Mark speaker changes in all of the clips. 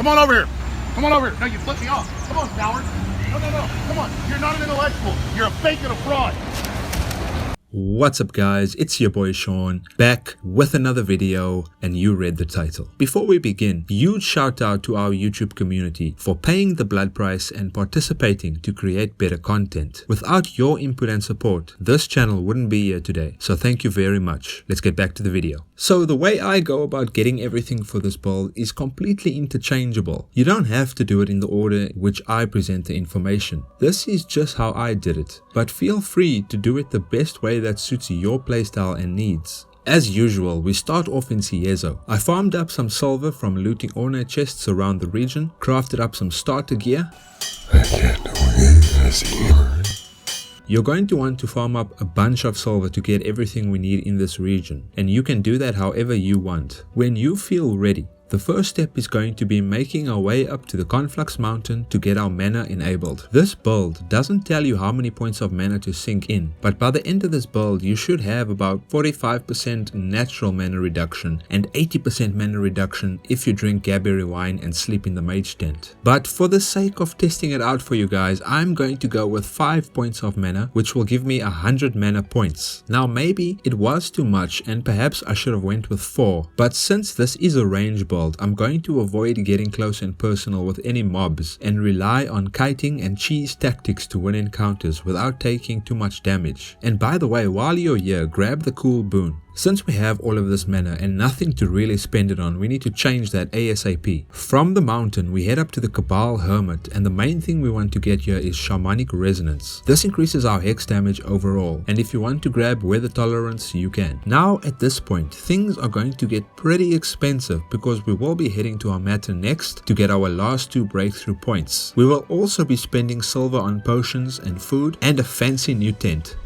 Speaker 1: Come on over here. Come on over here. No, you flipped me off. Come on, coward. No. Come on. You're not an intellectual. You're a fake and a fraud.
Speaker 2: What's up guys, it's your boy Sean, back with another video, and you read the title. Before we begin, huge shout out to our YouTube community for paying the blood price and participating to create better content. Without your input and support, this channel wouldn't be here today, so thank you very much. Let's get back to the video. So the way I go about getting everything for this build is completely interchangeable. You don't have to do it in the order in which I present the information. This is just how I did it, but feel free to do it the best way that suits your playstyle and needs. As usual, we start off in Ciezo. I farmed up some silver from looting ornate chests around the region, crafted up some starter gear. You're going to want to farm up a bunch of silver to get everything we need in this region, and you can do that however you want. When you feel ready, the first step is going to be making our way up to the Conflux Mountain to get our mana enabled. This build doesn't tell you how many points of mana to sink in, but by the end of this build you should have about 45% natural mana reduction and 80% mana reduction if you drink Gaberry wine and sleep in the mage tent. But for the sake of testing it out for you guys, I'm going to go with 5 points of mana, which will give me 100 mana points. Now maybe it was too much and perhaps I should have went with 4, but since this is a range build, I'm going to avoid getting close and personal with any mobs and rely on kiting and cheese tactics to win encounters without taking too much damage. And by the way, while you're here, grab the cool boon. Since we have all of this mana and nothing to really spend it on, we need to change that ASAP. From the mountain, we head up to the Cabal Hermit, and the main thing we want to get here is Shamanic Resonance. This increases our hex damage overall, and if you want to grab Weather Tolerance, you can. Now at this point, things are going to get pretty expensive because we will be heading to our matter next to get our last 2 breakthrough points. We will also be spending silver on potions and food and a fancy new tent.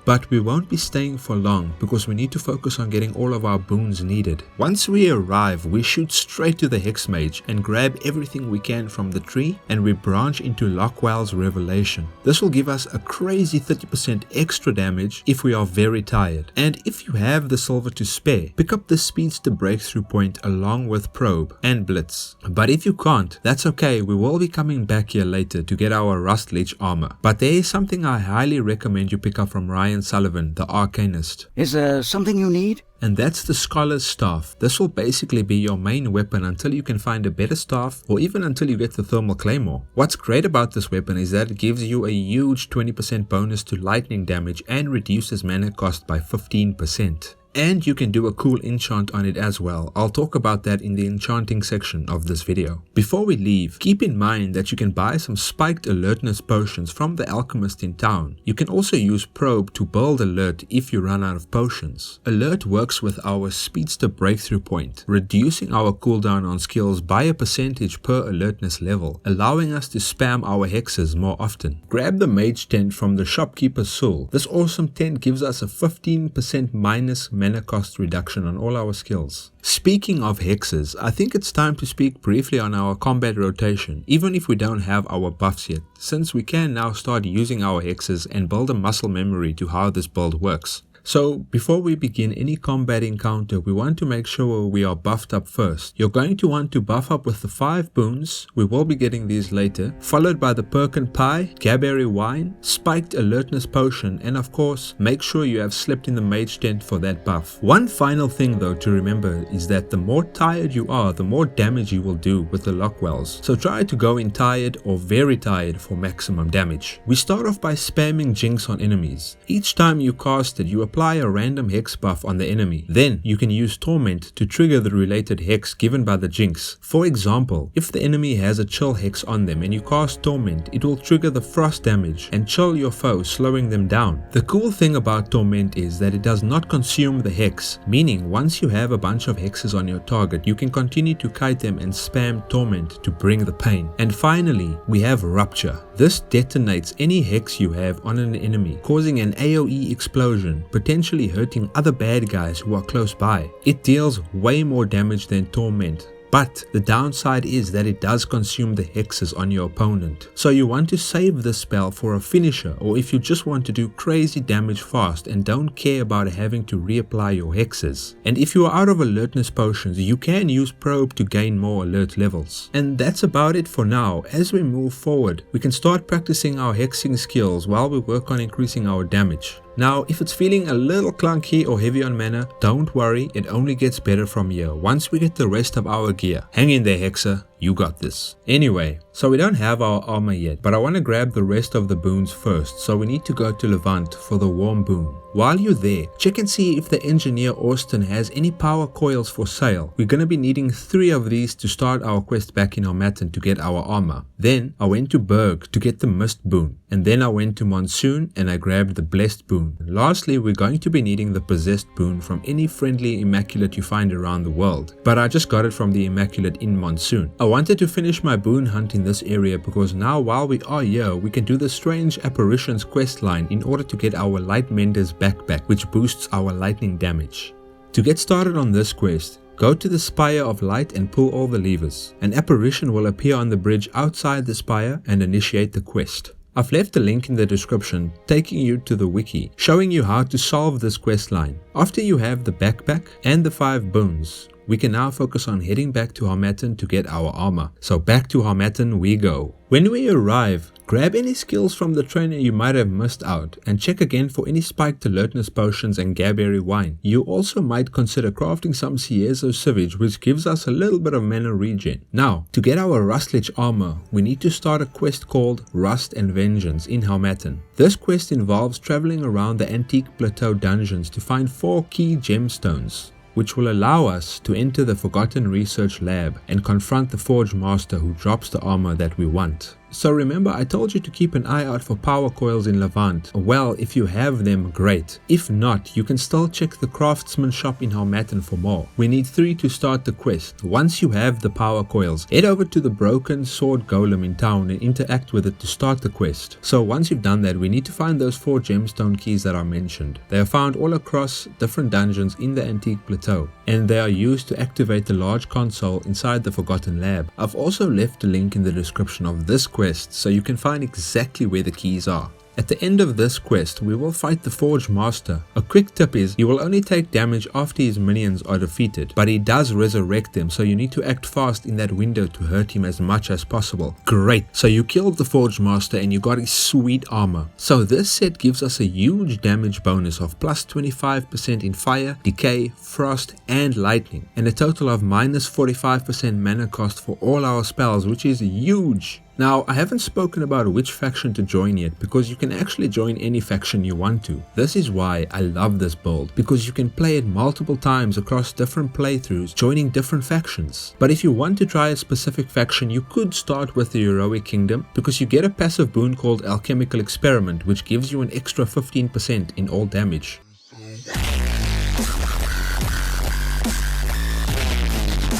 Speaker 2: But we won't be staying for long because we need to focus on getting all of our boons needed. Once we arrive, we shoot straight to the Hex Mage and grab everything we can from the tree, and we branch into Lockwell's Revelation. This will give us a crazy 30% extra damage if we are very tired. And if you have the silver to spare, pick up the Speedster Breakthrough Point along with Probe and Blitz. But if you can't, that's okay, we will be coming back here later to get our Rust Leech armor. But there is something I highly recommend you pick up from Ryan Sullivan, the Arcanist.
Speaker 3: Is there something you need?
Speaker 2: And that's the Scholar's Staff. This will basically be your main weapon until you can find a better staff, or even until you get the Thermal Claymore. What's great about this weapon is that it gives you a huge 20% bonus to lightning damage and reduces mana cost by 15%. And you can do a cool enchant on it as well. I'll talk about that in the enchanting section of this video. Before we leave, keep in mind that you can buy some spiked alertness potions from the alchemist in town. You can also use Probe to build alert if you run out of potions. Alert works with our Speedster Breakthrough Point, reducing our cooldown on skills by a percentage per alertness level, allowing us to spam our hexes more often. Grab the mage tent from the shopkeeper's soul. This awesome tent gives us a 15% minus mana cost reduction on all our skills. Speaking of hexes, I think it's time to speak briefly on our combat rotation, even if we don't have our buffs yet, since we can now start using our hexes and build a muscle memory to how this build works. So before we begin any combat encounter, we want to make sure we are buffed up first. You're going to want to buff up with the 5 boons, we will be getting these later, followed by the Perkin Pie, Gaberry Wine, Spiked Alertness Potion, and of course, make sure you have slept in the mage tent for that buff. One final thing though to remember is that the more tired you are, the more damage you will do with the Lockwells. So try to go in tired or very tired for maximum damage. We start off by spamming Jinx on enemies. Each time you cast it, you apply a random hex buff on the enemy. Then you can use Torment to trigger the related hex given by the Jinx. For example, if the enemy has a chill hex on them and you cast Torment, it will trigger the frost damage and chill your foe, slowing them down. The cool thing about Torment is that it does not consume the hex, meaning once you have a bunch of hexes on your target, you can continue to kite them and spam Torment to bring the pain. And finally, we have Rupture. This detonates any hex you have on an enemy, causing an AoE explosion, potentially hurting other bad guys who are close by. It deals way more damage than Torment, but the downside is that it does consume the hexes on your opponent. So you want to save this spell for a finisher, or if you just want to do crazy damage fast and don't care about having to reapply your hexes. And if you are out of alertness potions, you can use probe to gain more alert levels. And that's about it for now. As we move forward, we can start practicing our hexing skills while we work on increasing our damage. Now, if it's feeling a little clunky or heavy on mana, don't worry, it only gets better from here once we get the rest of our gear. Hang in there, Hexer, you got this. Anyway, so we don't have our armor yet, but I want to grab the rest of the boons first, so we need to go to Levant for the warm boon. While you're there, check and see if the engineer Austin has any power coils for sale. We're going to be needing 3 of these to start our quest back in Harmattan to get our armor. Then I went to Berg to get the mist boon, and then I went to Monsoon and I grabbed the blessed boon. Lastly, we're going to be needing the possessed boon from any friendly immaculate you find around the world, but I just got it from the immaculate in Monsoon. I wanted to finish my boon hunt in this area because now while we are here, we can do the strange apparitions quest line in order to get our light mender's backpack, which boosts our lightning damage. To get started on this quest, go to the Spire of Light and pull all the levers. An apparition will appear on the bridge outside the spire and initiate the quest. I've left a link in the description taking you to the wiki, showing you how to solve this quest line. After you have the backpack and the 5 boons, we can now focus on heading back to Harmattan to get our armor. So back to Harmattan we go. When we arrive, grab any skills from the trainer you might have missed out and check again for any spiked alertness potions and gaberry wine. You also might consider crafting some Ciezo Sivage, which gives us a little bit of mana regen. Now, to get our Rustlich armor, we need to start a quest called Rust and Vengeance in Harmattan. This quest involves traveling around the Antique Plateau dungeons to find 4 key gemstones, which will allow us to enter the Forgotten Research Lab and confront the Forge Master who drops the armor that we want. So remember, I told you to keep an eye out for power coils in Levant. Well, if you have them, great. If not, you can still check the craftsman shop in Harmattan for more. We need 3 to start the quest. Once you have the power coils, head over to the broken sword golem in town and interact with it to start the quest. So once you've done that, we need to find those 4 gemstone keys that I mentioned. They are found all across different dungeons in the Antique Plateau, and they are used to activate the large console inside the Forgotten Lab. I've also left a link in the description of this quest so you can find exactly where the keys are. At the end of this quest, we will fight the Forge Master. A quick tip is, he will only take damage after his minions are defeated, but he does resurrect them, so you need to act fast in that window to hurt him as much as possible. Great, so you killed the Forge Master and you got his sweet armor. So this set gives us a huge damage bonus of plus 25% in fire, decay, frost and lightning, and a total of minus 45% mana cost for all our spells, which is huge. Now, I haven't spoken about which faction to join yet, because you can actually join any faction you want to. This is why I love this build, because you can play it multiple times across different playthroughs, joining different factions. But if you want to try a specific faction, you could start with the Heroic Kingdom, because you get a passive boon called Alchemical Experiment, which gives you an extra 15% in all damage.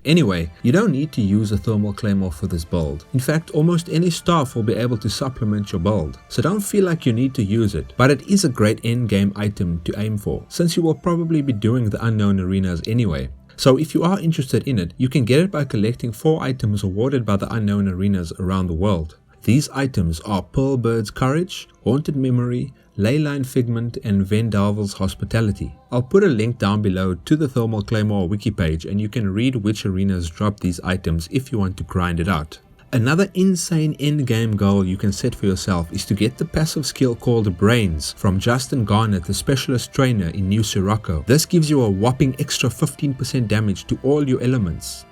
Speaker 2: Anyway, you don't need to use a thermal claymore for this build. In fact, almost any staff will be able to supplement your build, so don't feel like you need to use it. But it is a great endgame item to aim for, since you will probably be doing the unknown arenas anyway. So if you are interested in it, you can get it by collecting 4 items awarded by the unknown arenas around the world. These items are Pearlbird's Courage, Haunted Memory, Leyline Figment and Vendalvel's Hospitality. I'll put a link down below to the Thermal Claymore wiki page and you can read which arenas drop these items if you want to grind it out. Another insane endgame goal you can set for yourself is to get the passive skill called Brains from Justin Garnett, the specialist trainer in New Sirocco. This gives you a whopping extra 15% damage to all your elements.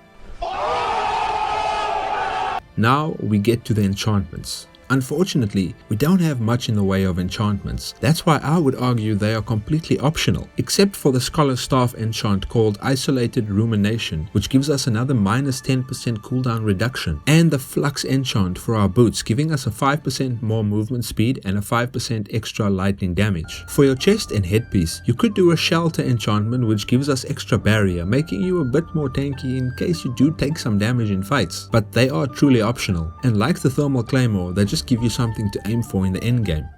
Speaker 2: Now we get to the enchantments. Unfortunately, we don't have much in the way of enchantments. That's why I would argue they are completely optional, except for the Scholar's Staff enchant called Isolated Rumination, which gives us another minus 10% cooldown reduction, and the Flux enchant for our boots, giving us a 5% more movement speed and a 5% extra lightning damage. For your chest and headpiece, you could do a Shelter enchantment which gives us extra barrier, making you a bit more tanky in case you do take some damage in fights, but they are truly optional, and like the Thermal Claymore, they just give you something to aim for in the endgame.